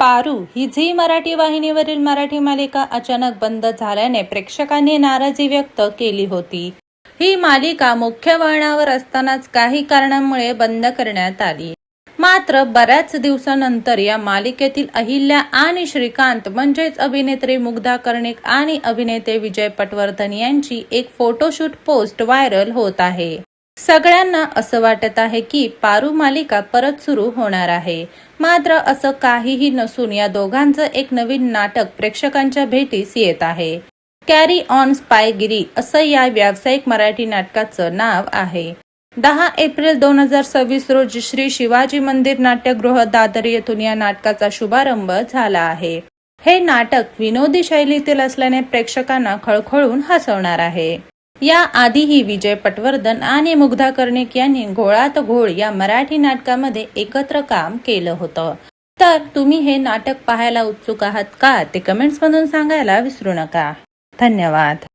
पारू ही Zee Marathi वाहिनीवरील मराठी मालिका अचानक बंद झाल्याने प्रेक्षकांनी नाराजी व्यक्त केली होती। ही मालिका मुख्य वळणावर असतानाच काही कारणांमुळे बंद करण्यात आली। मात्र बऱ्याच दिवसानंतर या मालिकेतील अहिल्या आणि श्रीकांत म्हणजेच अभिनेत्री मुग्धा कर्णिक आणि अभिनेते विजय पटवर्धन यांची एक फोटोशूट पोस्ट व्हायरल होत आहे। सगळ्यांना असं वाटत आहे की पारू मालिका परत सुरू होणार आहे। मात्र असं काहीही नसून या दोघांचं एक नवीन नाटक प्रेक्षकांच्या भेटीस येत आहे। कॅरी ऑन स्पायगिरी असं या व्यावसायिक मराठी नाटकाचं नाव आहे। 10 एप्रिल 2026 रोजी श्री शिवाजी मंदिर नाट्यगृह दादर येथून या नाटकाचा शुभारंभ झाला आहे। हे नाटक विनोदी शैलीतील असल्याने प्रेक्षकांना खळखळून हसवणार आहे। या आधीही विजय पटवर्धन आणि मुग्धा कर्णिक यांनी घोळात घोळ या मराठी नाटकामध्ये एकत्र काम केलं होतं। तर तुम्ही हे नाटक पाहायला उत्सुक आहात का ते कमेंट्स मधून सांगायला विसरू नका। धन्यवाद।